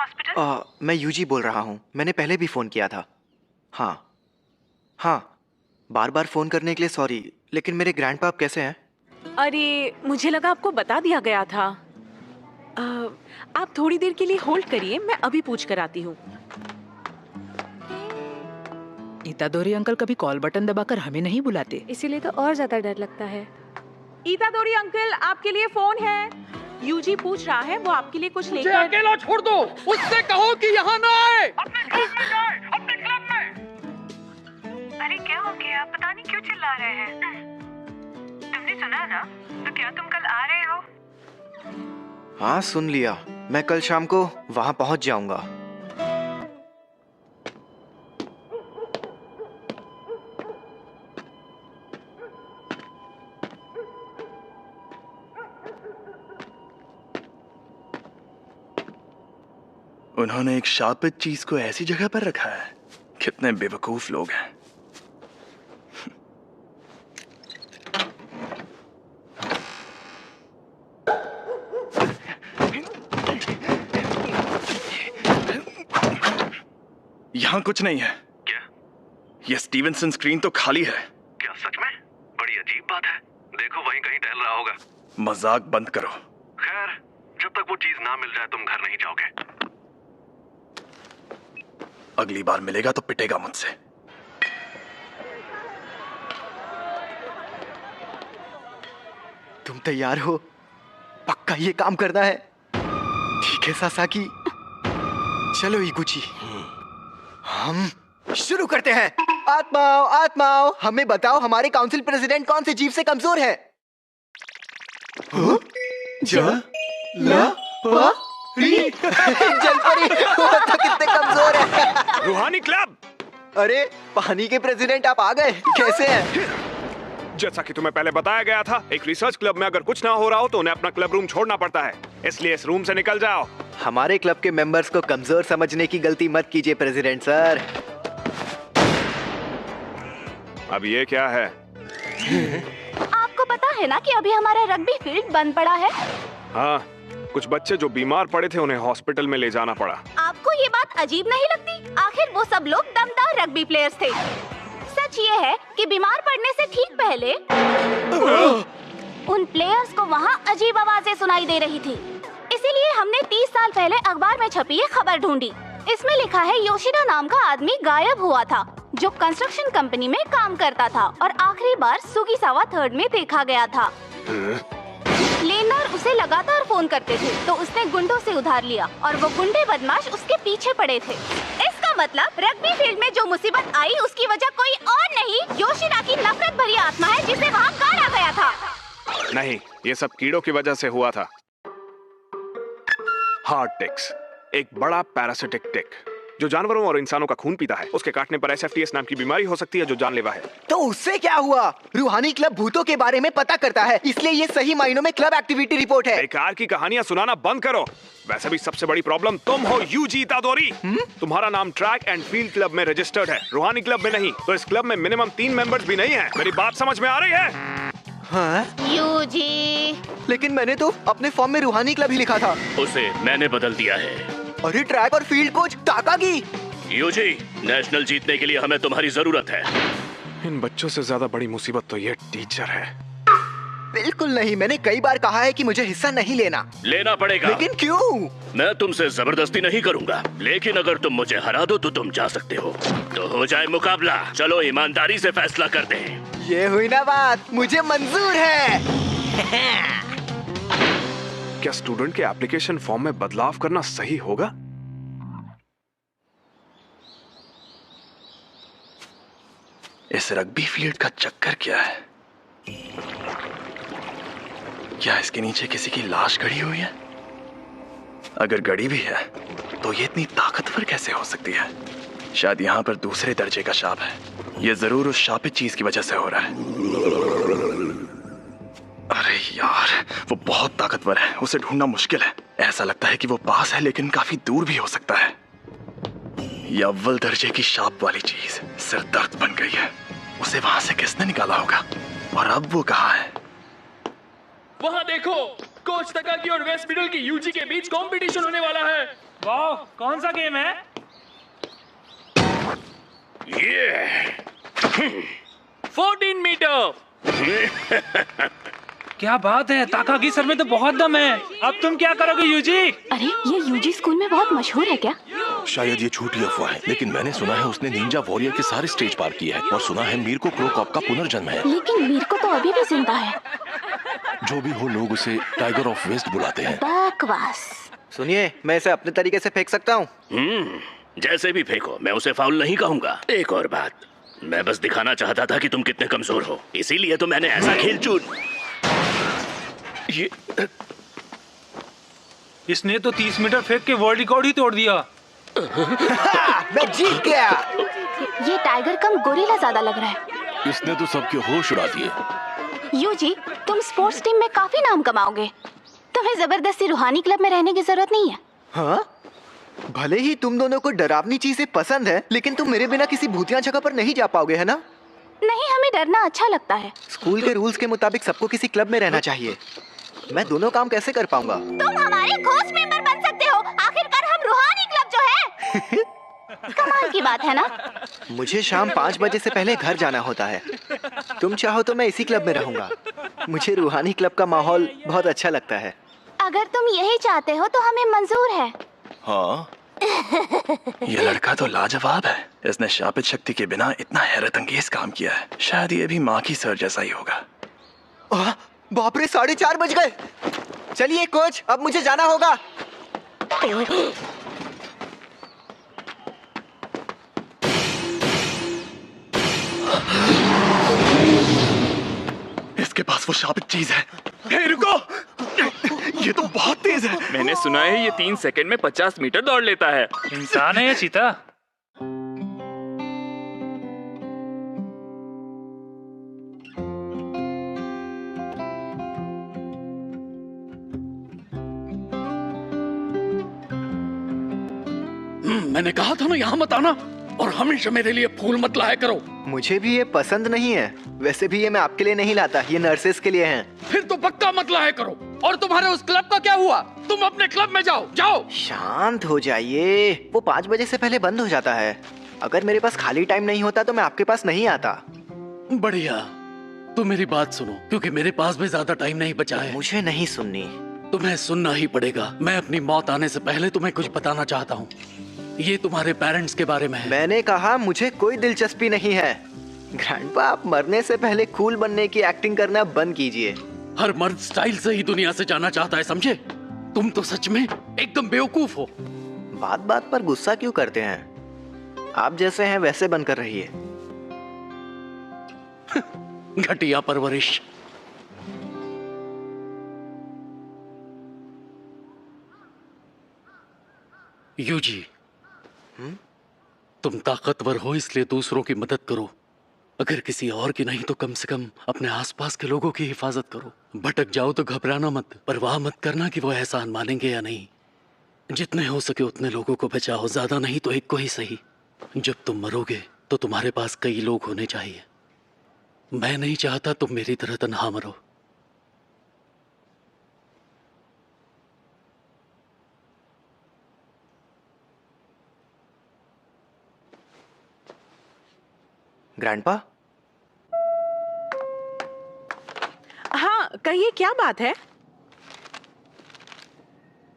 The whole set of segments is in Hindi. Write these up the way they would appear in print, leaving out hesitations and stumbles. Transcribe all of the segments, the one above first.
हॉस्पिटल? मैं यूजी बोल रहा हूँ, मैंने पहले भी फ़ोन किया था। हाँ, बार बार फ़ोन करने के लिए सॉरी, लेकिन मेरे ग्रैंडपा आप कैसे हैं? अरे मुझे लगा आपको बता दिया गया था। आप थोड़ी देर के लिए होल्ड करिए, मैं अभी पूछ कर आती हूँ। इतादोरी अंकल कभी कॉल बटन दबाकर हमें नहीं बुलाते, इसीलिए तो और ज्यादा डर लगता है। इतादोरी अंकल, आपके लिए फोन है। यूजी पूछ रहा है, वो आपके लिए कुछ मुझे लेकर। अकेला छोड़ दो, उससे कहो कि यहाँ ना आए। अपने क्लब में जाए, अपने क्लब में। अरे क्या हो गया? पता नहीं क्यों चिल्ला रहे हैं। तुमने सुना ना? तो क्या तुम कल आ रहे हो? हाँ, सुन लिया। मैं कल शाम को वहाँ पहुँच जाऊँगा। उन्होंने एक शापित चीज को ऐसी जगह पर रखा है। कितने बेवकूफ लोग हैं। यहाँ कुछ नहीं है। क्या? ये स्टीवनसन स्क्रीन तो खाली है। क्या सच में? बड़ी अजीब बात है। देखो वहीं कहीं टहल रहा होगा। मजाक बंद करो। खैर, जब तक वो चीज ना मिल जाए तुम घर नहीं जाओगे। अगली बार मिलेगा तो पिटेगा मुझसे। तुम तैयार हो? पक्का ये काम करना है? ठीक है सासाकी, चलो इगुची, हम शुरू करते हैं। आत्माओं आत्माओं, हमें बताओ हमारे काउंसिल प्रेसिडेंट कौन से जीव से कमजोर है? जलपरी, वो तो कितने कमजोर है। रूहानी क्लब। अरे पानी के प्रेसिडेंट आप आ गए, कैसे हैं? जैसा कि तुम्हें पहले बताया गया था, एक रिसर्च क्लब में अगर कुछ ना हो रहा हो तो उन्हें अपना क्लब रूम छोड़ना पड़ता है, इसलिए इस रूम से निकल जाओ। हमारे क्लब के मेंबर्स को कमजोर समझने की गलती मत कीजिए प्रेसिडेंट सर। अब ये क्या है? आपको पता है ना कि अभी हमारा रग्बी फील्ड बंद पड़ा है। हाँ, कुछ बच्चे जो बीमार पड़े थे उन्हें हॉस्पिटल में ले जाना पड़ा। आपको ये बात अजीब नहीं लगती? आखिर वो सब लोग दमदार रग्बी प्लेयर्स थे। सच ये है कि बीमार पड़ने से ठीक पहले उन प्लेयर्स को वहाँ अजीब आवाजें सुनाई दे रही थी। इसीलिए हमने 30 साल पहले अखबार में छपी ये खबर ढूंढी। इसमें लिखा है योशिदा नाम का आदमी गायब हुआ था, जो कंस्ट्रक्शन कंपनी में काम करता था और आखिरी बार सुगिसावा 3rd में देखा गया था। लेनर उसे लगातार फोन करते थे, तो उसने गुंडों से उधार लिया और वो गुंडे बदमाश उसके पीछे पड़े थे। इसका मतलब रग्बी फील्ड में जो मुसीबत आई उसकी वजह कोई और नहीं, योशिदा की नफरत भरी आत्मा है जिसे वहाँ गाड़ा गया था। नहीं, ये सब कीड़ों की वजह से हुआ था। हार्ट टिक्स, एक बड़ा पैरासिटिक टिक जो जानवरों और इंसानों का खून पीता है। उसके काटने पर एसएफटीएस नाम की बीमारी हो सकती है जो जानलेवा है। तो उससे क्या हुआ? रूहानी क्लब भूतों के बारे में पता करता है, इसलिए ये सही मायनों में क्लब एक्टिविटी रिपोर्ट है। बेकार की कहानियां सुनाना बंद करो। वैसे भी सबसे बड़ी प्रॉब्लम तुम हो यूजी इतादोरी। तुम्हारा नाम ट्रैक एंड फील्ड क्लब में रजिस्टर्ड है, रूहानी क्लब में नहीं। तो इस क्लब में मिनिमम 3 मेंबर्स भी नहीं है। मेरी बात समझ में आ रही है? हाँ? यूजी, लेकिन मैंने तो अपने फॉर्म में रूहानी क्लब ही लिखा था। उसे मैंने बदल दिया है। अरे ट्रैक और फील्ड कोच ताकागी। यूजी, नेशनल जीतने के लिए हमें तुम्हारी जरूरत है। इन बच्चों से ज्यादा बड़ी मुसीबत तो ये टीचर है। बिल्कुल नहीं, मैंने कई बार कहा है कि मुझे हिस्सा नहीं लेना। लेना पड़ेगा। लेकिन क्यों? मैं तुमसे जबरदस्ती नहीं करूंगा, लेकिन अगर तुम मुझे हरा दो तो तुम जा सकते हो। तो हो जाए मुकाबला। चलो ईमानदारी से फैसला करते हैं। ये हुई ना बात, मुझे मंजूर है। क्या स्टूडेंट के एप्लीकेशन फॉर्म में बदलाव करना सही होगा? इस रग्बी फील्ड का चक्कर क्या है? क्या इसके नीचे किसी की लाश गड़ी हुई है? अगर गड़ी भी है तो ये इतनी ताकतवर कैसे हो सकती है? शायद यहाँ पर दूसरे दर्जे का शाप है। ये जरूर उस शापित चीज की वजह से हो रहा है। अरे यार, वो बहुत ताकतवर है, उसे ढूंढना मुश्किल है। ऐसा लगता है कि वो पास है लेकिन काफी दूर भी हो सकता है। ये अव्वल दर्जे की शाप वाली चीज सिर दर्द बन गई है। उसे वहां से किसने निकाला होगा? और अब वो कहाँ है? वहां देखो, कोच तकागी और वेस्ट मिडल की यूजी के बीच कंपटीशन होने वाला है। वाह, कौन सा गेम है? ये 14 मीटर। क्या बात है, ताकागी सर में तो बहुत दम है। अब तुम क्या करोगे यूजी? अरे ये यूजी स्कूल में बहुत मशहूर है क्या? शायद ये झूठी अफवाह है, लेकिन मैंने सुना है उसने निंजा वॉरियर के सारे स्टेज पार किए हैं और सुना है मीर को क्रो कॉप का पुनर्जन्म है। लेकिन मीर को तो अभी भी जिंदा है। जो भी हो, लोग उसे टाइगर ऑफ वेस्ट बुलाते हैं। बकवास। सुनिए, मैं इसे अपने तरीके से फेंक सकता हूँ। जैसे भी फेंको, मैं उसे फाउल नहीं कहूंगा। एक और बात, मैं बस दिखाना चाहता था कि तुम कितने कमजोर हो, इसीलिए तो मैंने ऐसा खेल चुन। ये इसने तो 30 मीटर फेंक के वर्ल्ड रिकॉर्ड ही तोड़ दिया। मैं जीत गया। ये टाइगर कम गोरिल्ला ज्यादा लग रहा है। इसने तो सबके होश उड़ा दिए। यूजी, तुम स्पोर्ट्स टीम में काफी नाम कमाओगे। तुम्हें जबरदस्ती रूहानी क्लब में रहने की जरूरत नहीं है। हाँ? भले ही तुम दोनों को डरावनी चीजें पसंद है, लेकिन तुम मेरे बिना किसी भूतिया जगह पर नहीं जा पाओगे, है ना? नहीं, हमें डरना अच्छा लगता है। स्कूल के रूल्स के मुताबिक सबको किसी क्लब में रहना चाहिए। मैं दोनों काम कैसे कर पाऊंगा? तुम हमारे घोस्ट मेंबर बन सकते हो। आखिरकार हम रूहानी क्लब जो है। कमाल की बात है ना? मुझे शाम 5 बजे से पहले घर जाना होता है। तुम चाहो तो मैं इसी क्लब में रहूंगा। मुझे रूहानी क्लब का माहौल बहुत अच्छा लगता है। अगर तुम यही चाहते हो तो हमें मंजूर है। हाँ, ये लड़का तो लाजवाब है। इसने शापित शक्ति के बिना इतना हैरत अंगेज काम किया है। शायद ये भी माँ की सर जैसा ही होगा। बाप रे, 4:30 बज गए। चलिए कोच, अब मुझे जाना होगा। इसके पास वो शापित चीज है। हे रुको, ये तो बहुत तेज है। मैंने सुना है ये 3 सेकंड में 50 मीटर दौड़ लेता है। इंसान है या चीता? मैंने कहा था ना यहाँ मत आना, और हमेशा मेरे लिए फूल मत लाया करो। मुझे भी ये पसंद नहीं है। वैसे भी ये मैं आपके लिए नहीं लाता, ये नर्सेस के लिए हैं। फिर तो पक्का मत लाया करो। और तुम्हारे उस क्लब का क्या हुआ? तुम अपने क्लब में जाओ, जाओ। शांत हो जाइए। वो 5 बजे से पहले बंद हो जाता है। अगर मेरे पास खाली टाइम नहीं होता तो मैं आपके पास नहीं आता। बढ़िया, तो मेरी बात सुनो, क्योंकि मेरे पास भी ज्यादा टाइम नहीं बचा है। मुझे नहीं सुननी। तुम्हें सुनना ही पड़ेगा। मैं अपनी मौत आने से पहले तुम्हें कुछ बताना चाहता हूँ। ये तुम्हारे पेरेंट्स के बारे में है। मैंने कहा मुझे कोई दिलचस्पी नहीं है। ग्रैंडपा, आप मरने से पहले कूल बनने की एक्टिंग करना बंद कीजिए। हर मर्द स्टाइल से ही दुनिया से जाना चाहता है, समझे? तुम तो सच में एकदम बेवकूफ हो। बात बात पर गुस्सा क्यों करते हैं? आप जैसे हैं वैसे बनकर रहिए। घटिया परवरिश। यूजी, तुम ताकतवर हो इसलिए दूसरों की मदद करो। अगर किसी और की नहीं तो कम से कम अपने आसपास के लोगों की हिफाजत करो। भटक जाओ तो घबराना मत, परवाह मत करना कि वो एहसान मानेंगे या नहीं। जितने हो सके उतने लोगों को बचाओ, ज्यादा नहीं तो एक को ही सही। जब तुम मरोगे तो तुम्हारे पास कई लोग होने चाहिए। मैं नहीं चाहता तुम मेरी तरह तन्हा मरो। ग्रैंडपा? हाँ, कहिए, क्या बात है?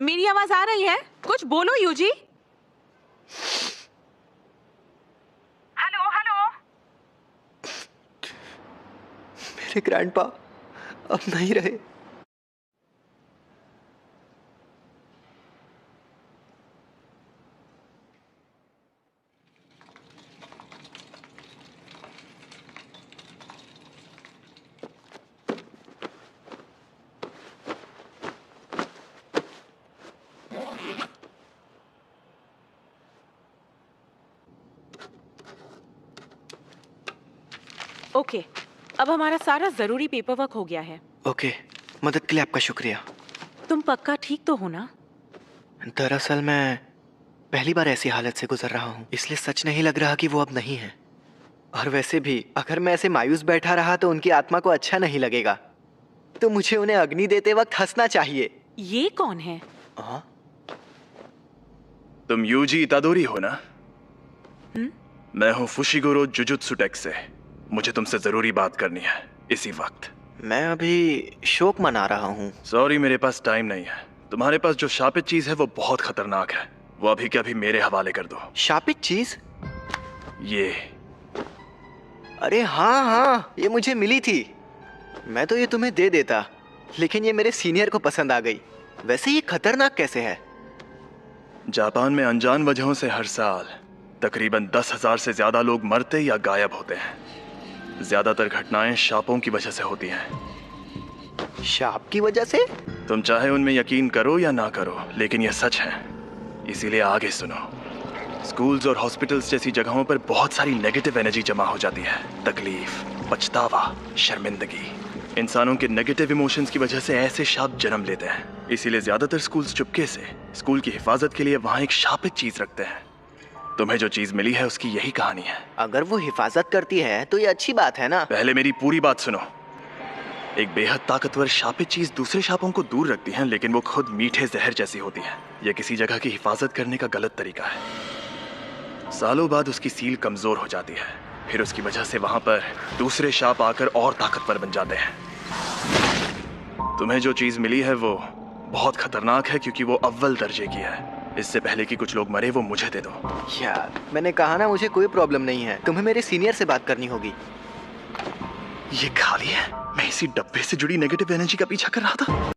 मेरी आवाज आ रही है? कुछ बोलो यूजी। Hello hello. मेरे ग्रैंडपा अब नहीं रहे। ओके, अब हमारा सारा जरूरी पेपर वर्क हो गया है। ओके, मदद के लिए आपका शुक्रिया। तुम पक्का ठीक तो हो ना? दरअसल मैं पहली बार ऐसी हालत से गुजर रहा हूँ, इसलिए सच नहीं लग रहा कि वो अब नहीं है। और वैसे भी अगर मैं ऐसे मायूस बैठा रहा तो उनकी आत्मा को अच्छा नहीं लगेगा। तो मुझे उन्हें अग्नि देते वक्त हंसना चाहिए। ये कौन है? हाँ? तुम यूजी इतादोरी हो ना? मैं हूं फुशिगोरो जुजुत्सु टेक से। मुझे तुमसे जरूरी बात करनी है इसी वक्त। मैं अभी शोक मना रहा हूँ। सॉरी, मेरे पास टाइम नहीं है। तुम्हारे पास जो शापित चीज है वो बहुत खतरनाक है। वो अभी के अभी मेरे हवाले कर दो। शापित चीज? ये। अरे हाँ हाँ, ये मुझे मिली थी। मैं तो ये तुम्हें दे देता, लेकिन ये मेरे सीनियर को पसंद आ गई। वैसे ये खतरनाक कैसे है? जापान में अनजान वजहों से हर साल तकरीबन 10,000 से ज्यादा लोग मरते या गायब होते हैं। ज्यादातर घटनाएं शापों की वजह से होती हैं। शाप की वजह से? तुम चाहे उनमें यकीन करो या ना करो, लेकिन यह सच है। इसीलिए आगे सुनो। स्कूल्स और हॉस्पिटल्स जैसी जगहों पर बहुत सारी नेगेटिव एनर्जी जमा हो जाती है। तकलीफ, पछतावा, शर्मिंदगी। इंसानों के नेगेटिव इमोशंस की वजह से ऐसे शाप जन्म लेते हैं। इसीलिए ज्यादातर स्कूल्स चुपके से स्कूल की हिफाजत के लिए वहाँ एक शापित चीज रखते हैं। तुम्हें जो चीज मिली है उसकी यही कहानी है। अगर वो हिफाजत करती है तो ये अच्छी बात है ना? पहले मेरी पूरी बात सुनो। एक बेहद ताकतवर शापित चीज दूसरे शापों को दूर रखती है, लेकिन वो खुद मीठे जहर जैसी होती है। यह किसी जगह की हिफाजत करने का गलत तरीका है। सालों बाद उसकी सील कमजोर हो जाती है, फिर उसकी वजह से वहां पर दूसरे शाप आकर और ताकतवर बन जाते हैं। तुम्हें जो चीज मिली है वो बहुत खतरनाक है, क्योंकि वो अव्वल दर्जे की है। इससे पहले कि कुछ लोग मरे, वो मुझे दे दो। यार, मैंने कहा ना, मुझे कोई प्रॉब्लम नहीं है। तुम्हें मेरे सीनियर से बात करनी होगी। ये खाली है। मैं इसी डब्बे से जुड़ी नेगेटिव एनर्जी का पीछा कर रहा था।